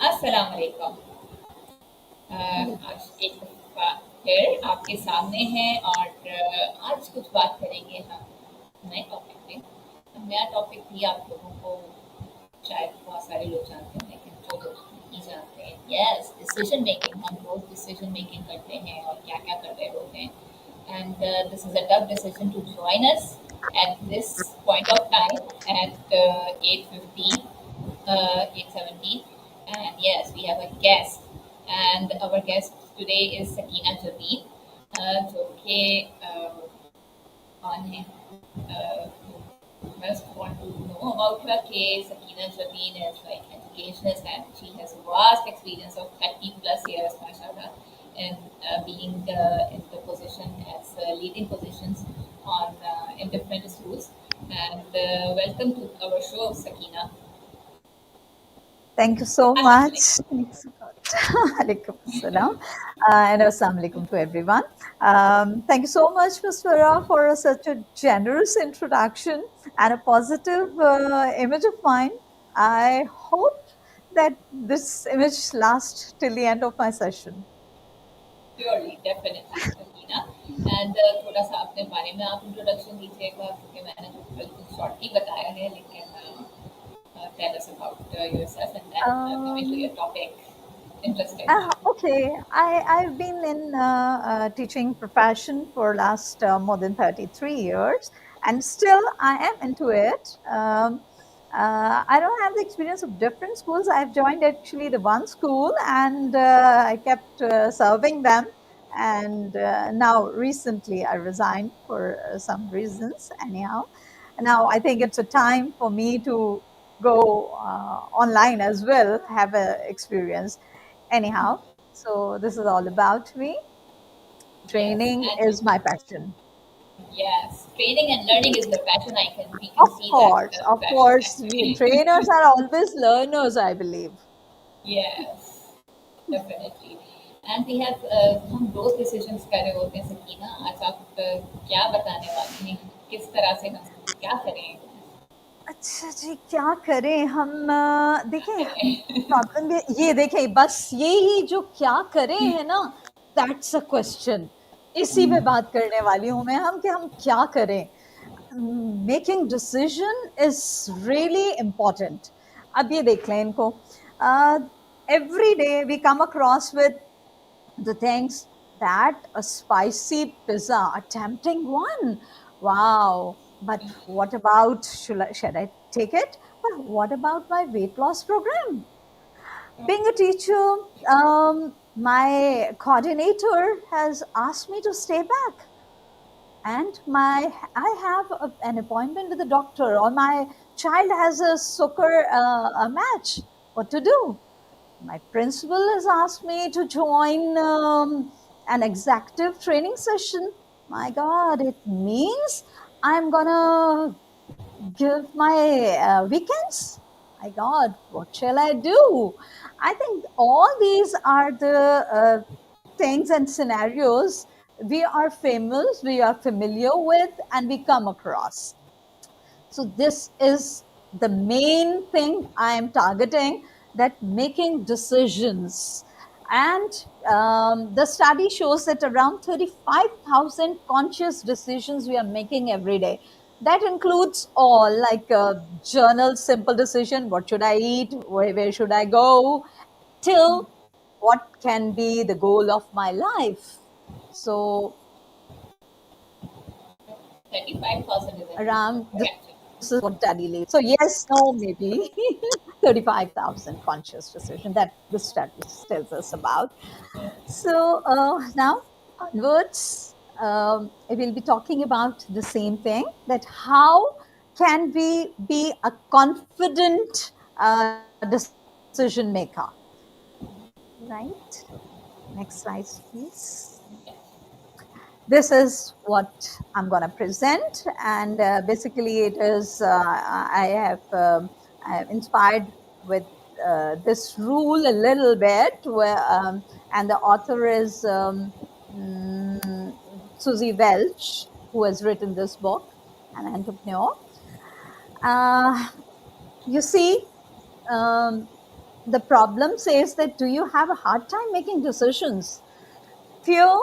अस्सलाम वालेकुम। आज एक दफ़ा फिर आपके सामने हैं और आज कुछ बात करेंगे हम नए टॉपिक पे। नया टॉपिक भी आप लोगों को शायद बहुत सारे लोग जानते हैं, लेकिन जो लोग नहीं जानते हैं, यस, डिसीजन मेकिंग। हम रोज डिसीजन मेकिंग करते हैं और क्या क्या कर रहे होते हैं। And this is a tough decision to join us at this point of time at 8:15, 8:17. And yes, we have a guest. And our guest today is Sakina Javeen, जो कि कौन है? Uh, must want to know about her case. Sakina Javeen is like educationist and she has vast experience of 30 plus years, mashallah, in being in the position as leading positions on in different schools. And welcome to our show, Sakina. Thank you so Assalamu much. alaikum. Thanks a lot. Alaikum assalam. And assalamu alaikum to everyone. Thank you so much, Ms. Farah, for such a generous introduction and a positive image of mine. I hope that this image lasts till the end of my session. Surely, definitely, Sakina. And थोड़ा सा अपने बारे में आप introduction दीजिएगा, क्योंकि मैंने तो बिल्कुल शॉर्ट ही बताया है, लेकिन tell us about yourself and then coming to Um, your topic. Interested. Okay, I've been in teaching profession for last more than 33 years, and still I am into it. I don't have the experience of different schools. I've joined actually the one school, and I kept serving them. And now recently I resigned for some reasons. Anyhow, now I think it's a time for me to go online as well, have a experience. Anyhow, so this is all about me. Yes, Training and is my passion. yes, training and learning is your passion. We can see that Of passion course, we actually. trainers are always learners, I believe. Yes, definitely. And we have हम रोज decisions कर रहे होते हैं, सकीना। आज आप क्या बताने वाली हैं? किस तरह से हम क्या करें? अच्छा जी, क्या करें हम? क्या देखें, करें? प्रॉब्लम ये देखें, बस यही जो क्या करें है ना, दैट्स अ क्वेश्चन। इसी पे बात करने वाली हूँ मैं, हम कि हम क्या करें। Making decision is really important. अब ये देख लें इनको, every day we come across with the things that a spicy pizza, a tempting one. Wow. But what about, should I take it? But what about my weight loss program? Being a teacher, my coordinator has asked me to stay back. And I have an appointment with the doctor, or my child has a soccer a match. What to do? My principal has asked me to join an executive training session. My God, it means I'm gonna give my weekends. My God, what shall I do? I think all these are the things and scenarios we are familiar with, and we come across. So this is the main thing I am targeting, that making decisions. And the study shows that around 35,000 conscious decisions we are making every day. That includes all, like journal, simple decision, what should I eat, where should I go, till what can be the goal of my life. So 35,000 is a huge around number this actually. is what study leads. So yes, no, maybe 35,000 conscious decision that the study tells us about. So now onwards, I will be talking about the same thing, that how can we be a confident decision maker, right? Next slide, please. This is what I'm going to present, and basically it is I have inspired with this rule a little bit, where and the author is Susie Welch, who has written this book, an entrepreneur. Uh, you see, um, The problem says that, do you have a hard time making decisions? Fear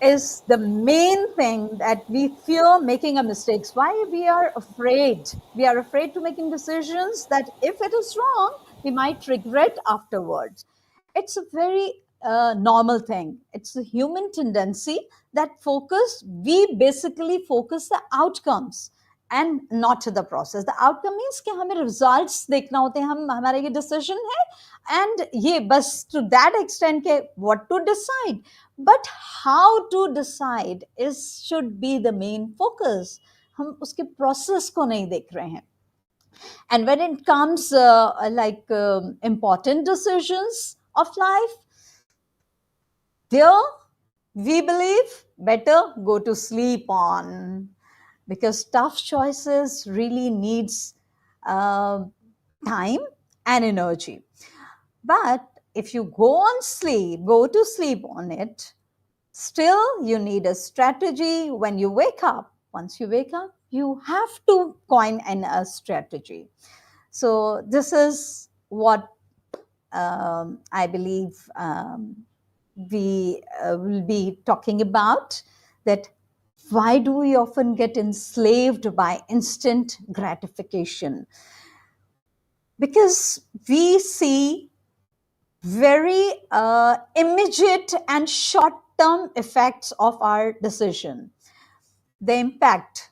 is the main thing, that we fear making a mistakes. Why we are afraid? We are afraid to making decisions that if it is wrong, we might regret afterwards. It's a very normal thing. It's a human tendency that we basically focus the outcomes and not the process. The outcome means कि हमें results देखना होते हैं, हम हमारा ये decision है and ये बस to that extent के what to decide, but how to decide is should be the main focus. हम उसके process को नहीं देख रहे हैं. And when it comes important decisions of life, there we believe better go to sleep on, because tough choices really needs uh, time and energy. But if you go to sleep on it, still you need a strategy when you wake up. Once you wake up, you have to coin a strategy. So this is what I believe we will be talking about, that why do we often get enslaved by instant gratification? Because we see very immediate and short term effects of our decision. The impact,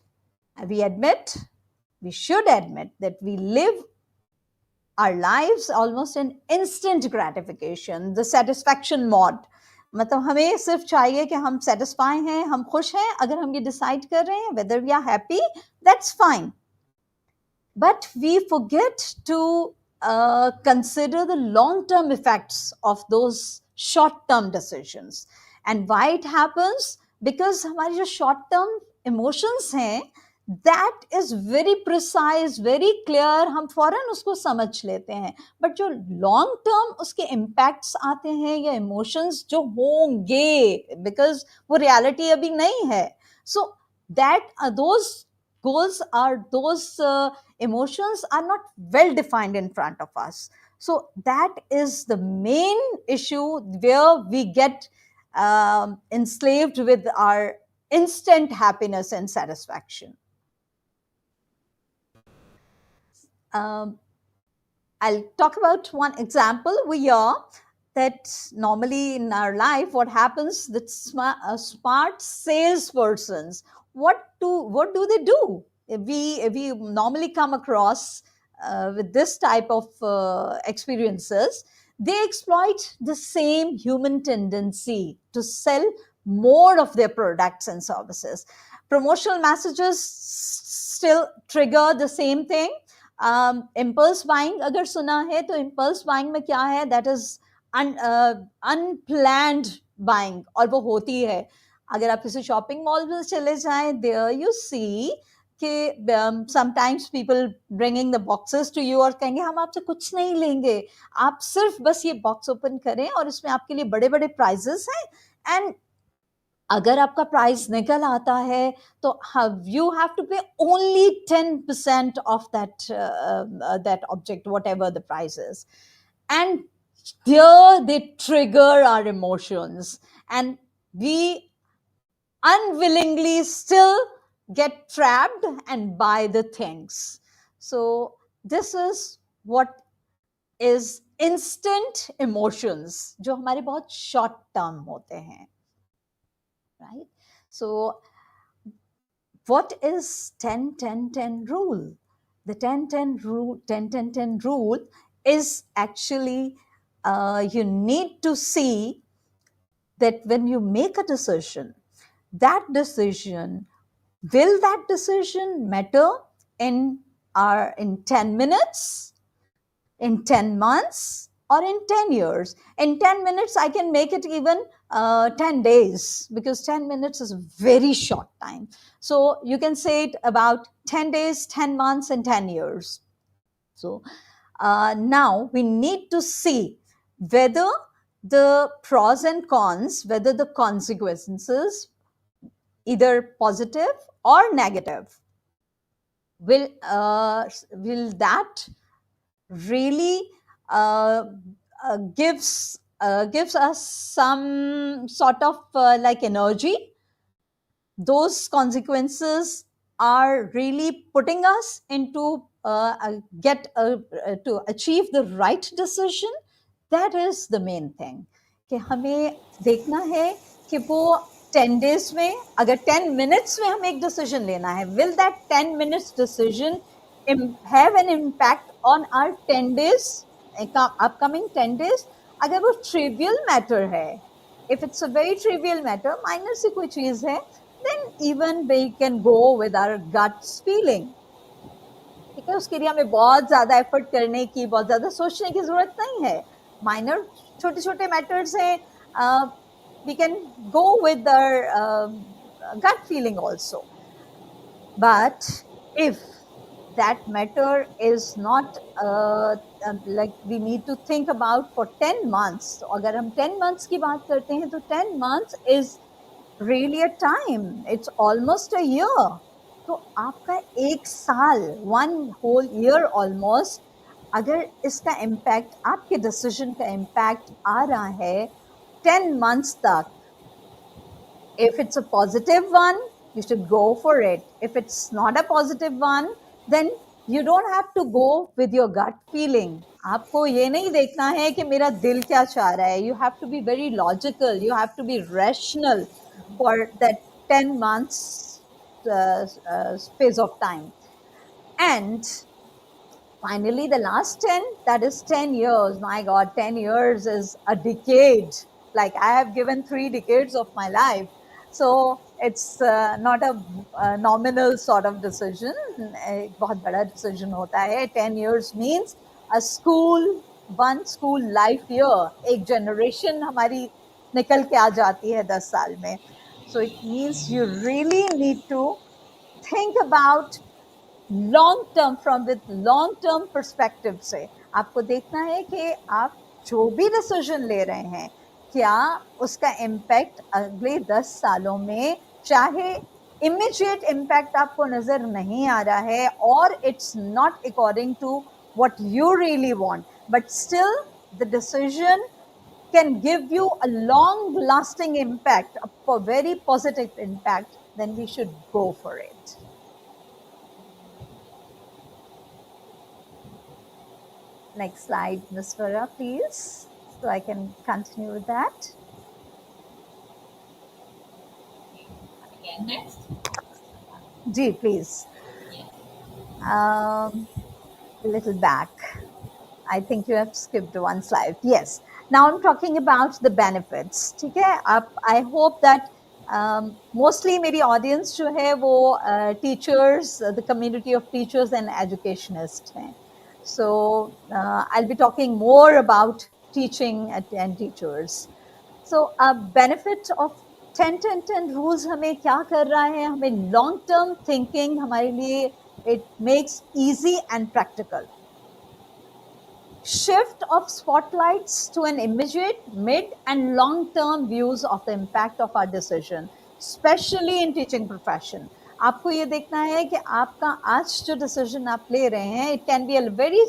we should admit that we live our lives almost in instant gratification, the satisfaction mode. मतलब हमें सिर्फ चाहिए कि हम satisfy हैं, हम खुश हैं. अगर हम ये decide कर रहे हैं whether we are happy, that's fine. But we forget to consider the long-term effects of those short-term decisions. And why it happens? Because हमारी जो short-term emotions हैं, that is very precise, very clear, हम फौरन उसको समझ लेते हैं. But जो long term उसके impacts आते हैं या emotions जो होंगे, because वो reality अभी नहीं है. So that those goals are those emotions are not well defined in front of us. So that is the main issue where we get enslaved with our instant happiness and satisfaction. I'll talk about one example. We are that normally in our life, what happens that smart salespersons, what do they do? We normally come across with this type of experiences. They exploit the same human tendency to sell more of their products and services. Promotional messages still trigger the same thing. Impulse buying अगर सुना है तो impulse buying में क्या है, that is unplanned buying, और वो होती है. अगर आप किसी शॉपिंग मॉल में चले जाएं, there you see कि sometimes people bringing the boxes to you और कहेंगे हम आपसे कुछ नहीं लेंगे, आप सिर्फ बस ये बॉक्स ओपन करें और इसमें आपके लिए बड़े बड़े प्राइजेस हैं. एंड अगर आपका प्राइस निकल आता है तो you have to pay only 10% of that object, whatever the price is. And here they trigger our emotions, and we unwillingly still get trapped and buy the things. So this is what is instant emotions, जो हमारे बहुत short term होते हैं. Right? So what is 10-10-10 rule? The 10-10-10 rule is actually you need to see that when you make a decision, will that decision matter in 10 minutes, in 10 months, or in 10 years? In 10 minutes, I can make it even 10 days, because 10 minutes is a very short time. So you can say it about 10 days, 10 months, and 10 years. So now we need to see whether the pros and cons, whether the consequences, either positive or negative, will that really uh, gives us some sort of like energy. Those consequences are really putting us into to achieve the right decision. That is the main thing कि हमें देखना है कि वो 10 days में, अगर 10 minutes में हम एक decision लेना है, will that 10 minutes decision have an impact on our 10 days, upcoming 10 days? अगर वो trivial matter है, if it's a very trivial matter, minor सी कोई चीज है, then even we can go with our gut feeling. ठीक है, उसके लिए हमें बहुत ज्यादा एफर्ट करने की, बहुत ज्यादा सोचने की जरूरत नहीं है. माइनर छोटे छोटे मैटर्स हैं, we can go with our gut feeling also. But if that matter is not like we need to think about for 10 months, तो अगर हम 10 months की बात करते हैं तो 10 months is really a time, it's almost a year. तो आपका एक साल, 1 whole year almost, अगर इसका इम्पैक्ट, आपके डिसीजन का इम्पैक्ट आ रहा है 10 months तक, if it's a positive one, you should go for it. If it's not a positive one, then you don't have to go with your gut feeling. आपको ये नहीं देखना है कि मेरा दिल क्या चाह रहा है. You have to be very logical. You have to be rational for that 10 months phase of time. And finally, the last 10, that is 10 years. My God, 10 years is a decade. Like I have given 3 decades of my life. So it's not a nominal sort of decision. एक बहुत बड़ा decision होता है. 10 years means a school, one school life year. एक generation हमारी निकल के आ जाती है 10 साल में. So it means you really need to think about long term, from with long term perspective से. आपको देखना है कि आप जो भी डिसीजन ले रहे हैं, क्या उसका इम्पैक्ट अगले 10 सालों में, चाहे इमीडिएट इम्पैक्ट आपको नजर नहीं आ रहा है और it's not according to what you really want, but still the decision can give you a long lasting impact, a very positive impact, then we should go for it. Next slide, Ms. Farah, please, so I can continue with that. Again, next. Ji, please. Yeah. A little back. I think you have skipped one slide. Yes. Now I'm talking about the benefits. ठीक है? I hope that mostly मेरी audience जो है वो teachers, the community of teachers and educationists हैं. So I'll be talking more about teaching and teachers. So a benefit of 10-10-10 rules हमें क्या कर रहा है? हमें long term thinking हमारे लिए, it makes easy and practical. Shift of spotlights to an immediate, mid and long term views of the impact of our decision, especially in teaching profession. आपको ये देखना है कि आपका आज जो डिसीजन आप ले रहे हैं, it can be a very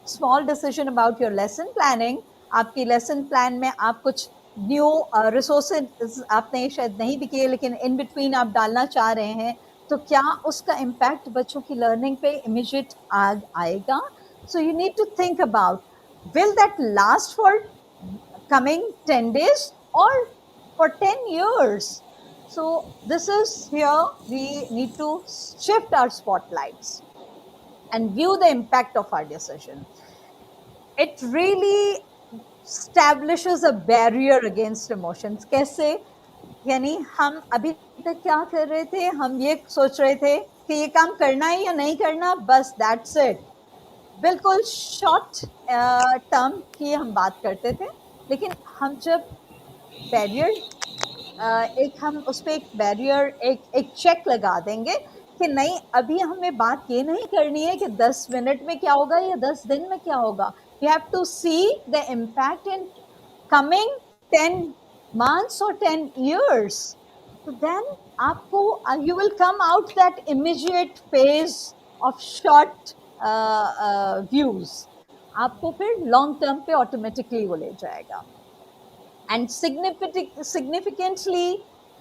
small decision about your lesson planning. आपकी लेसन प्लान में आप कुछ न्यू रिसोर्सेज आपने शायद नहीं भी किए, लेकिन इन बिटवीन आप डालना चाह रहे हैं, तो क्या उसका इम्पैक्ट बच्चों की लर्निंग पे इमीडिएट आएगा? So you need to think about, will that last for coming 10 days or for 10 years? So this is here, we need to shift our spotlights and view the impact of our decision. It really establishes a barrier against emotions. कैसे? यानी हम अभी तक क्या कर रहे थे? हम ये सोच रहे थे कि ये काम करना है या नहीं करना, बस that's it. बिल्कुल शॉर्ट टर्म की हम बात करते थे, लेकिन हम जब बैरियर एक हम उस पर एक बैरियर एक चेक लगा देंगे कि नहीं, अभी हमें बात ये नहीं करनी है कि 10 मिनट में क्या होगा या 10 दिन में क्या होगा. We have to see the impact in coming 10 months or 10 years. So then आपको you will come out that immediate phase of short views. आपको फिर लॉन्ग टर्म पे ऑटोमेटिकली वो ले जाएगा, and significantly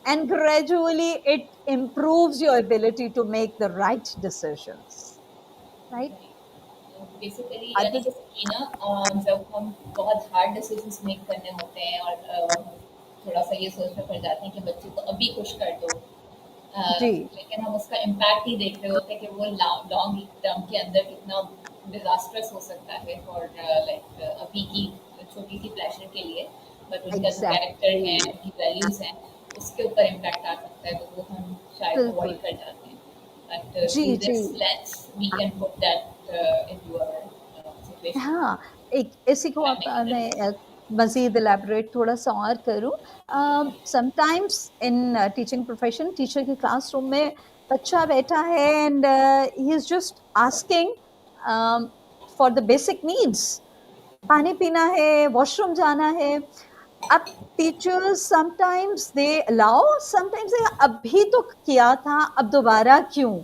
and gradually it improves your ability to make the right decisions, right? Basically यानी Other, जैसे कि ना जब हम बहुत हार्ड डिसीजंस मेक करने होते हैं और थोड़ा सा ये सोचने पड़ जाते हैं कि बच्चे को अभी खुश कर दो, जी लेकिन हम उसका इम्पैक्ट नहीं देख रहे होते कि वो लॉन्ग टर्म के अंदर कितना डिजास्ट्रस हो सकता है फॉर लाइक अभी की छोटी सी प्लेजर के लिए, बट उनका जो कैरेक्टर है, exactly, उनकी वैल्यूज हैं, उसके ऊपर इम्पैक्ट आ सकता है, तो वो हम शायद बिल्कुल, अवॉइड कर जाते हैं, बट जी थ्रू जी, this lens we can put that into our situation, हाँ, एक इसी को आप फैमिली की मैं तरह। मज़ीद इलैबोरेट थोड़ा-सा और करूँ। Sometimes in teaching profession, teacher की क्लासरूम में बच्चा बैठा है and he is just asking for the basic needs, पानी पीना है, वॉशरूम जाना है। अब teachers sometimes they allow, sometimes they अभी तो किया था, अब दोबारा क्यों?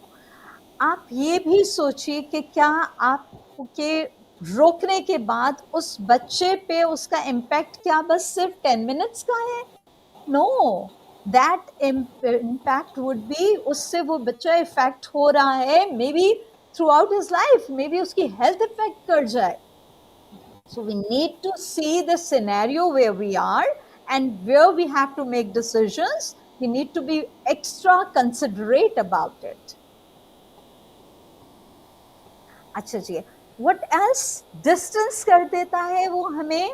आप ये भी सोचिए कि क्या आपके रोकने के बाद उस बच्चे पे उसका इम्पैक्ट क्या बस सिर्फ 10 मिनट्स का है? No, that impact would be, उससे वो बच्चा इफेक्ट हो रहा है maybe throughout his life, maybe उसकी हेल्थ इफेक्ट कर जाए. So we need to see the scenario where we are and where we have to make decisions. We need to be extra considerate about it. अच्छा जी, what else distance कर देता है वो हमें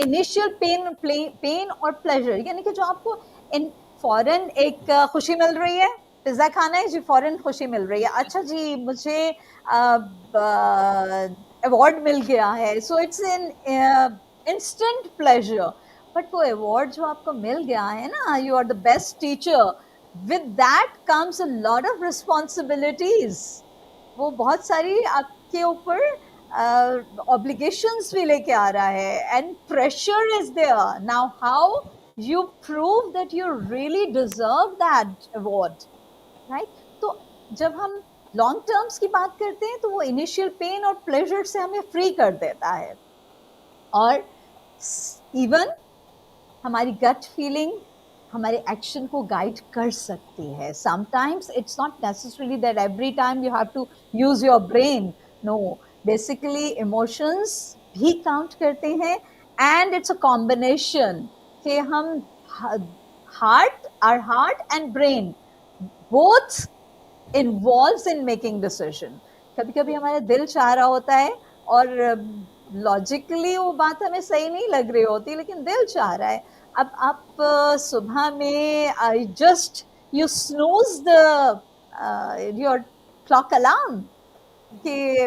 initial pen और pleasure, यानी कि जो आपको इन फॉरन एक खुशी मिल रही है, पिज्जा खाना है जी, फॉरन खुशी मिल रही है, अच्छा जी मुझे अवार्ड मिल गया है, so it's in instant pleasure. But वो अवार्ड जो आपको मिल गया है ना, you are the best teacher, with that comes a lot of responsibilities. वो बहुत सारी आपके ऊपर ऑब्लिगेशंस भी लेके आ रहा है and pressure is there. Now how you prove that you really deserve that award, right? तो जब हम लॉन्ग टर्म्स की बात करते हैं तो वो इनिशियल पेन और प्लेजर से हमें फ्री कर देता है, और इवन हमारी गट फीलिंग हमारे एक्शन को गाइड कर सकती है. Sometimes it's not necessary that every time you have to use your brain. No, basically emotions भी काउंट करते हैं, एंड इट्स अ कॉम्बिनेशन कि हम heart, our heart and brain both involves in making decision. कभी कभी हमारा दिल चाह रहा होता है और लॉजिकली वो बात हमें सही नहीं लग रही होती, लेकिन दिल चाह रहा है. अब आप सुबह में I just you snooze the your clock alarm कि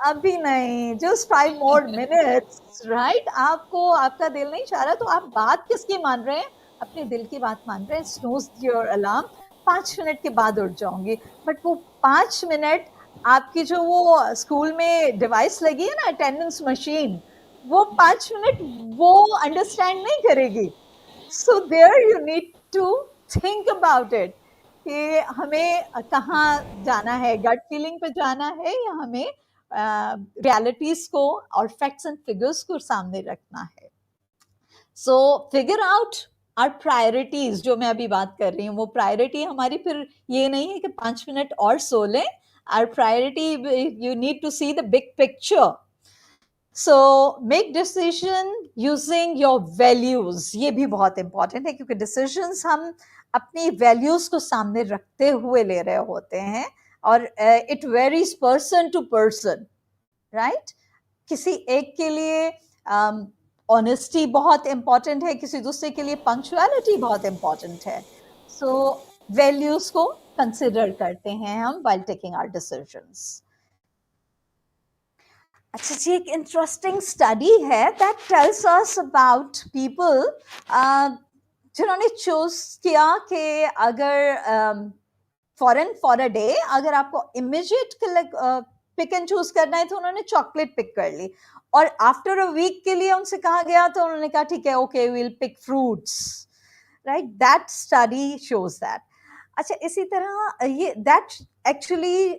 अभी नहीं, जस्ट 5 more minutes, राइट? आपको आपका दिल नहीं चाह रहा, तो आप बात किसकी मान रहे हैं? अपने दिल की बात मान रहे हैं. स्नूज योर अलार्म, 5 मिनट के बाद उठ जाऊंगी. बट वो 5 मिनट आपकी जो वो स्कूल में डिवाइस लगी है ना, अटेंडेंस मशीन, वो 5 मिनट वो अंडरस्टैंड नहीं करेगी. So there you need to think about it कि हमें कहाँ जाना है, गट फीलिंग पे जाना है या हमें रियलिटीज को और फैक्ट्स एंड फिगर्स को सामने रखना है. So figure out our priorities. जो मैं अभी बात कर रही हूँ वो प्रायोरिटी हमारी फिर ये नहीं है कि 5 मिनट और सो लें. Our priority, you need to see the big picture. So make decision using your values. ये भी बहुत इंपॉर्टेंट है क्योंकि डिसीजंस हम अपनी वैल्यूज को सामने रखते हुए ले रहे होते हैं, और it varies person to person, right? किसी एक के लिए ऑनेस्टी बहुत इंपॉर्टेंट है, किसी दूसरे के लिए पंक्चुअलिटी बहुत इंपॉर्टेंट है. सो वैल्यूज को कंसिडर करते हैं हम व्हाइल टेकिंग आवर डिसीजंस. अच्छा जी, एक इंटरेस्टिंग स्टडी है that tells us about people जिन्होंने चूज किया कि अगर फॉर अ डे अगर आपको इमीडिएट पिक एंड चूज करना है तो उन्होंने चॉकलेट पिक कर ली, और आफ्टर अ वीक के लिए उनसे कहा गया तो उन्होंने कहा ठीक है, okay will pick fruits, right? That study shows that. अच्छा, इसी तरह ये that actually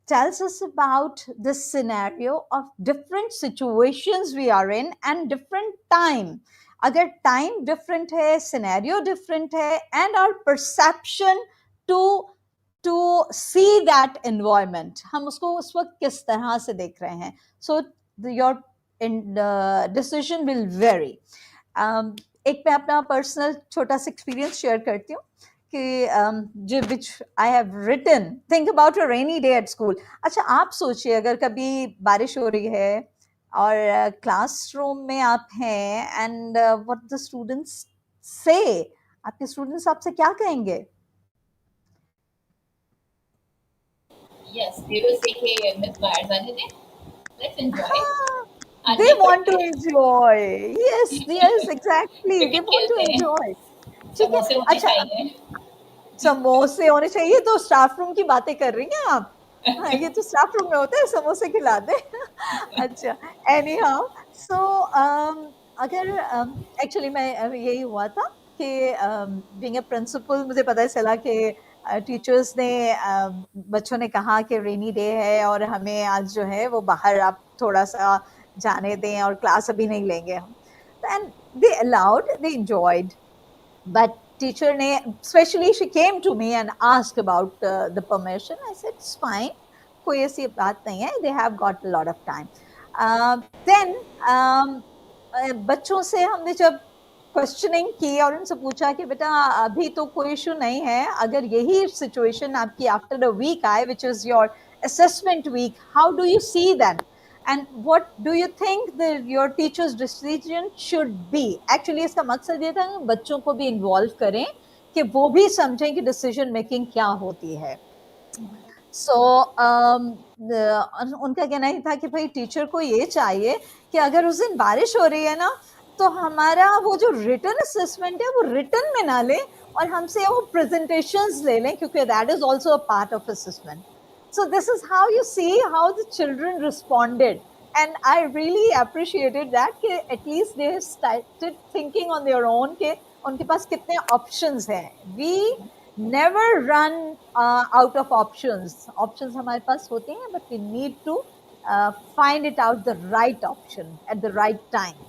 tells us about the scenario of different situations we are in and different time. अगर time different है, scenario different है, and our perception to see that environment, हम उसको उस वक्त किस तरह से देख रहे हैं, so your decision will vary. एक मैं अपना पर्सनल छोटा सा एक्सपीरियंस शेयर करती हूँ कि जो which I have written, think about a rainy day at school. अच्छा, आप सोचिए अगर कभी बारिश हो रही है और क्लासरूम में आप हैं एंड व्हाट द स्टूडेंट्स से, आपके स्टूडेंट्स आपसे क्या कहेंगे? यस, दे विल से कि मिस बाहर जाने दें, लेट्स एंजॉय, आज They नहीं want to पढ़ते हैं। enjoy. Yes, yes, exactly. They cricket want to खेलते हैं, enjoy. ठीक है. समोसे होने अच्छा, चाहिए। समोसे होने चाहिए, तो स्टाफ रूम की बातें कर रही हैं आप? हाँ, ये तो स्टाफ रूम में होता है, समोसे खिला दें। अच्छा, एनी हाउ, सो अगर एक्चुअली मैं यही हुआ था कि बीइंग अ प्रिंसिपल मुझे पता चला कि टीचर्स ने बच्चों ने कहा कि रेनी डे है और हमें आज जो है वो बाहर आप थोड़ा सा जाने दें और क्लास अभी नहीं लेंगे हम. And they allowed, they enjoyed. But teacher ne, especially she came to me and asked about the permission. I said it's fine, कोई ऐसी बात नहीं है, they have got a lot of time. Then बच्चों से हमने जब क्वेश्चनिंग की और उनसे पूछा कि बेटा अभी तो कोई इशू नहीं है, अगर यही सिचुएशन आपकी after a week I which is your assessment week, how do you see that and what do you think your teacher's decision should be? Actually इसका मकसद ये था कि बच्चों को भी इन्वॉल्व करें, कि वो भी समझें कि डिसीजन मेकिंग क्या होती है. सो उनका कहना ही था कि भाई टीचर को ये चाहिए कि अगर उस दिन बारिश हो रही है ना, तो हमारा वो जो रिटन असेसमेंट है वो रिटन में ना ले और हमसे वो प्रेजेंटेशंस ले लें, क्योंकि that is also a part of assessment. So this is how you see how the children responded, and I really appreciated that कि at least they started thinking on their own कि उनके पास कितने options हैं. We never run out of options. Options हमारे पास होते हैं, but we need to find it out the right option at the right time.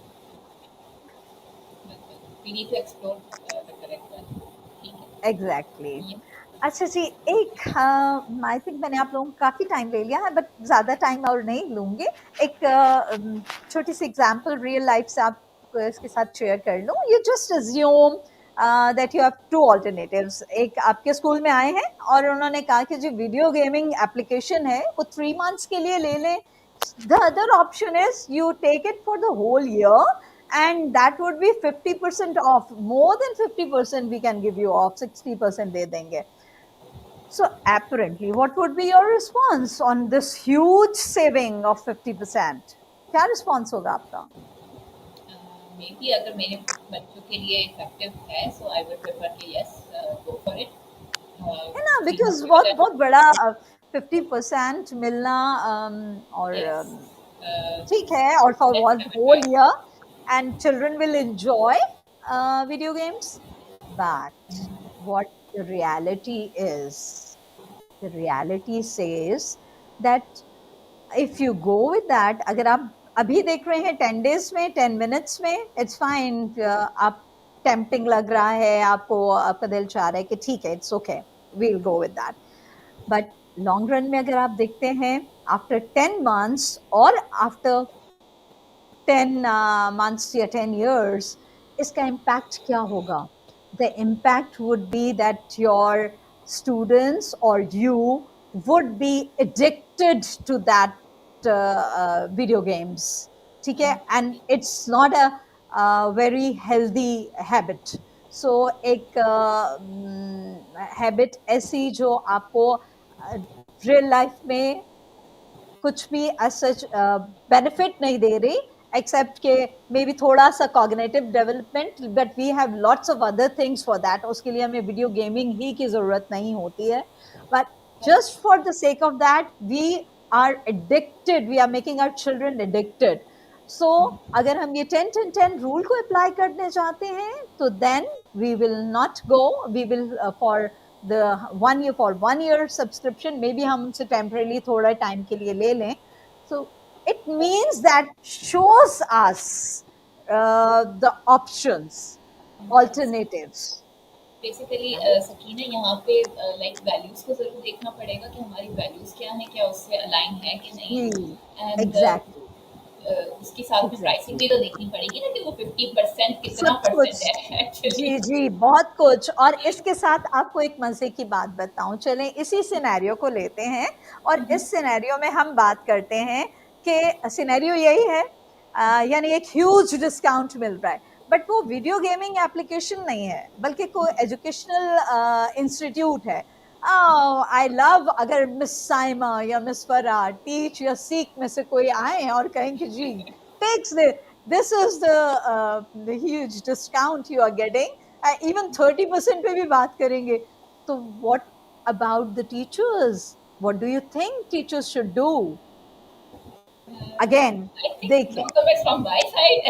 We need to explore the correct one. ठीक Exactly. है। अच्छा जी, एक आई थिंक मैंने आप लोगों को काफी टाइम ले लिया है, बट ज्यादा टाइम और नहीं लूंगी. एक छोटी सी एग्जांपल रियल लाइफ से आप इसके साथ शेयर कर लूं. You just assume that you have two alternatives. एक आपके स्कूल में आए हैं और उन्होंने कहा कि जो वीडियो गेमिंग एप्लीकेशन है वो 3 months के लिए ले लें. The other option is you take it for the whole year, and that would be 50% off. More than 50% we can give you off, 60% दे देंगे. So apparently, what would be your response on this huge saving of 50%? क्या response होगा आपका? May be अगर मेरे बच्चों के लिए effective है, सो आई वुड प्रेफर कि यस, गो फॉर इट। है ना, वी हैव because बहुत गिवन बहुत बड़ा 50% मिलना, और यस, ठीक है, और for let's one have a whole try. year, and children will enjoy video games. But what the reality is, the reality says that if you go with that, अगर आप अभी देख रहे हैं 10 days में, 10 minutes में, it's fine. आप tempting लग रहा है आपको, आपका दिल चाह रहा है कि ठीक है, it's okay, we'll go with that. But long run में अगर आप देखते हैं, after 10 months और after 10 months या 10 years, इसका impact क्या होगा? The impact would be that your students or you would be addicted to that video games. ठीक है? And it's not a very healthy habit. So एक habit ऐसी जो आपको real life में कुछ भी सच बेनिफिट नहीं दे रही, एक्सेप्ट के मे बी थोड़ा सा cognitive development, but we have lots of other things for that. उसके लिए हमें वीडियो गेमिंग ही की जरूरत नहीं होती है, but just for the sake of that we are addicted, we are making our children addicted. So अगर हम ये 10-10-10 रूल को अप्लाई करने चाहते हैं, तो then we will not go, we will for the 1 year for 1 year subscription, maybe हम उनसे temporarily थोड़ा time के लिए ले लें. So it means that shows us the options, alternatives. Basically Right? Sakina यहाँ पे लाइक वैल्यूज़ को ज़रूर देखना पड़ेगा कि हमारी वैल्यूज़ क्या हैं, क्या उससे अलाइन है कि नहीं जी, है। एंड exactly, उसके साथ में प्राइसिंग exactly. भी तो देखनी पड़ेगी ना कि वो 50% कितना सब परसेंट कुछ, है एक्चुअली। जी जी, बहुत कुछ. और इसके साथ आपको एक मजे की बात बताऊं, चलें इसी सिनेरियो को लेते हैं और इस सिनेरियो में हम बात करते हैं कि सिनेरियो यही है, यानी एक ह्यूज डिस्काउंट मिल रहा है, बट वो वीडियो गेमिंग एप्लीकेशन नहीं है बल्कि कोई एजुकेशनल इंस्टीट्यूट है. आई लव अगर मिस साइमा या मिस फरा टीच या सीख में से कोई आए और कहें कि जी takes this is the huge discount you are getting, even 30% पे भी बात करेंगे. तो what about the teachers? What do you think teachers should do? Again, I think no देखें. Comments from my side.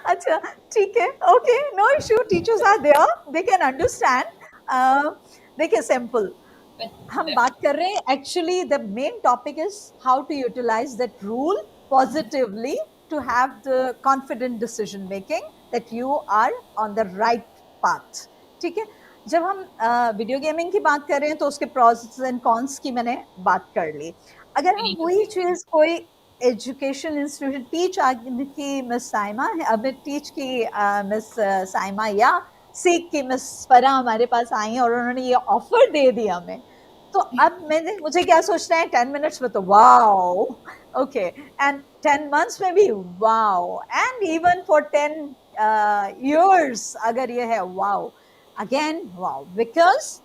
अच्छा, ठीक है, okay, no issue, teachers are there, they can understand. देखिए, सिंपल हम बात कर रहे हैं, actually the main topic is how to utilize that rule positively to have the confident decision making that you are on the right path. ठीक है, जब हम वीडियो गेमिंग की बात कर रहे हैं तो उसके प्रोस एंड कॉन्स की मैंने बात कर ली. अगर वी हम नीड टू वही सी। चीज कोई एजुकेशन इंस्टीट्यूशन टीच की मिस साइमा है, अब टीच की मिस साइमा या सीख की मिस फरा हमारे पास आई और उन्होंने ये ऑफर दे दिया हमें, तो अब मैंने मुझे क्या सोचना है, 10 मिनट्स में तो वाओ, ओके, एंड 10 मंथ्स में भी wow, and even for 10 years अगर ये है वाओ, अगेन वाओ, बिकॉज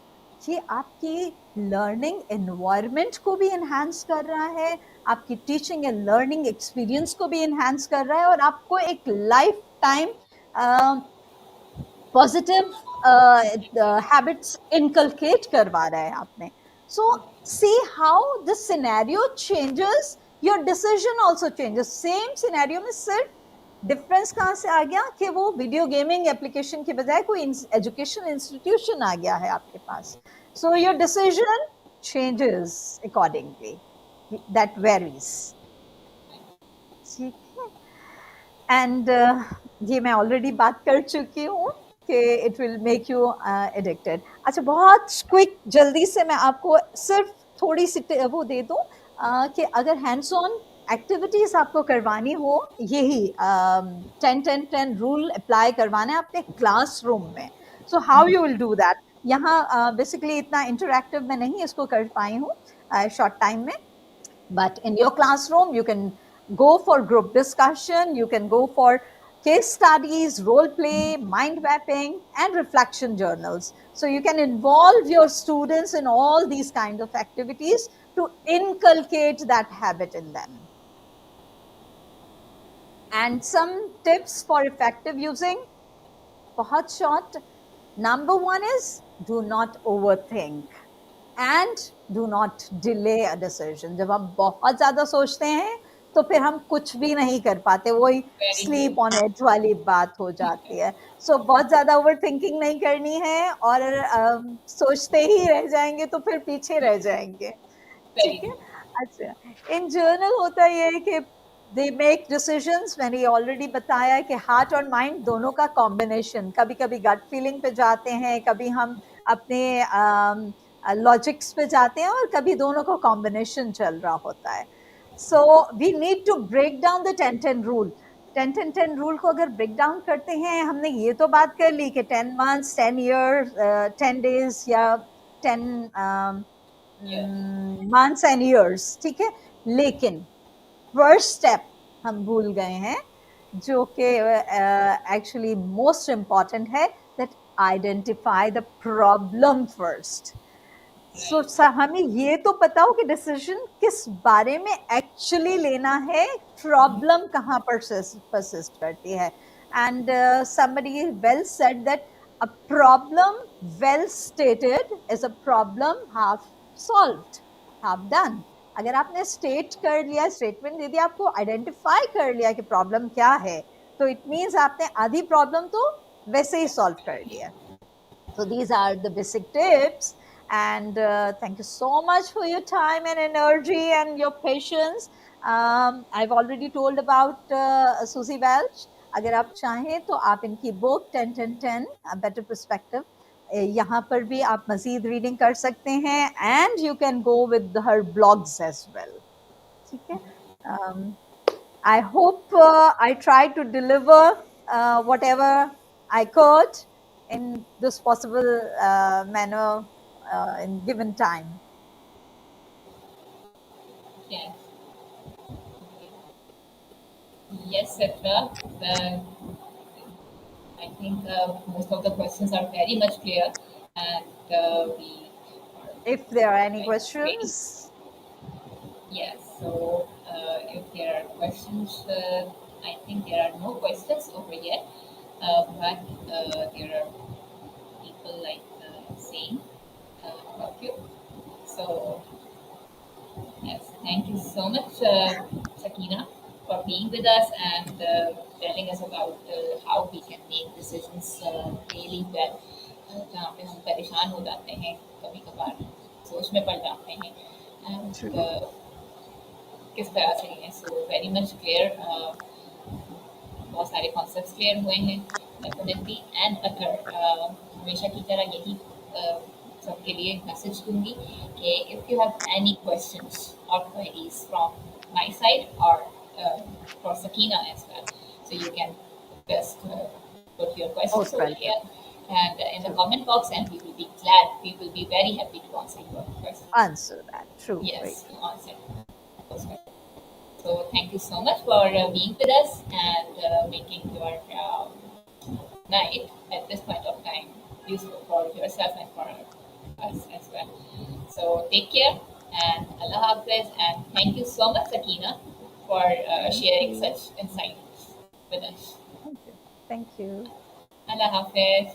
ये आपकी लर्निंग एनवायरमेंट को भी एनहांस कर रहा है, आपकी टीचिंग एंड लर्निंग एक्सपीरियंस को भी एनहांस कर रहा है और आपको एक life time positive habits inculcate करवा रहा है आपने. So see how this scenario changes your decision, also changes. Same scenario में सिर्फ डिफरेंस कहाँ से आ गया कि वो वीडियो गेमिंग एप्लीकेशन के बजाय कोई एजुकेशन इंस्टीट्यूशन आ गया है आपके पास. So your decision changes accordingly, that varies. ठीक है, एंड ये मैं ऑलरेडी बात कर चुकी हूँ कि it will make you addicted. अच्छा, बहुत क्विक जल्दी से मैं आपको सिर्फ थोड़ी सी वो दे दूं कि अगर हैंड्स ऑन एक्टिविटीज आपको करवानी हो, यही 10-10-10 रूल अप्लाई करवाना है अपने क्लासरूम में. So how you will do that. यहाँ बेसिकली इतना इंटरैक्टिव मैं नहीं इसको कर पाई हूँ शॉर्ट टाइम में, but in your classroom you can go for group discussion, you can go for case studies, role play, mind mapping, and reflection journals. So you can involve your students in all these kind of activities to inculcate that habit in them. And some tips for effective using, बहुत short. Number one is do not overthink and do not delay a decision. जब हम बहुत ज्यादा सोचते हैं तो फिर हम कुछ भी नहीं कर पाते, वही very true. Sleep on age वाली बात हो जाती है. सो बहुत ज्यादा ओवर थिंकिंग नहीं करनी है और सोचते ही रह जाएंगे तो फिर पीछे रह जाएंगे. वेरी ठीक है. ट्रू। अच्छा, इन जर्नल होता ये है कि दे मेक डिसीजंस, मैंने ऑलरेडी बताया कि हार्ट और माइंड दोनों का कॉम्बिनेशन, कभी कभी गट फीलिंग पे जाते हैं, कभी हम अपने लॉजिक्स पे जाते हैं और कभी दोनों का कॉम्बिनेशन चल रहा होता है. So we need to break down the 10-10 rule. 10-10-10 rule को अगर ब्रेक डाउन करते हैं, हमने ये तो बात कर ली कि 10 months, 10 years, 10 days या 10 months and years. ठीक है, लेकिन फर्स्ट स्टेप हम भूल गए हैं जो कि एक्चुअली मोस्ट इम्पॉर्टेंट है, that identify the problem first. So हमें ये तो पता हो कि डिसीजन किस बारे में एक्चुअली लेना है, प्रॉब्लम कहाँ पर परसिस्ट करती है. And somebody well said that a problem well stated is a problem half solved, half done. अगर आपने स्टेट कर लिया, स्टेटमेंट दे दिया, आपको आइडेंटिफाई कर लिया कि प्रॉब्लम क्या है, तो इट मीन्स आपने आधी प्रॉब्लम तो वैसे ही सॉल्व कर लिया. So these are the basic tips. And thank you so much for your time and energy and your patience. I've already told about Susie Welch. अगर आप चाहें तो आप इनकी बुक 10-10-10 A Better Perspective, यहाँ पर भी आप मजीद रीडिंग कर सकते हैं, and you can go with her blogs as well. ठीक है? I hope I try to deliver whatever I could in this possible manner in given time. Yes. Yes, Sitra. I think most of the questions are very much clear, and we are If there are any like ready. questions, Yes. So if there are questions, I think there are no questions over yet, but there are people like saying about you. So yes, thank you so much, Sakina, for being with us and telling us about how we can make decisions really well. जहाँ पे हम परेशान हो जाते हैं कभी कभार सोच में पड़ जाते हैं true. एंड किस तरह से हैं सो वेरी मच क्लियर बहुत सारे कॉन्सेप्ट्स क्लियर हुए हैं डेफिनेटली एंड अगर हमेशा की तरह यही सबके लिए मैसेज दूंगी कि if you have any questions और क्वेरीज फ्रॉम माय साइड और for Sakina as well, so you can just put your questions Most over welcome. here and in the True. comment box, and we will be glad, we will be very happy to answer your questions. Answer that. True. Yes, Right. to answer those questions. So thank you so much for being with us and making your night at this point of time useful for yourself and for us as well. So take care and Allah Hafiz, and thank you so much, Sakina, for Thank sharing you. such insights with us. Thank you. Thank you. Allah Hafiz.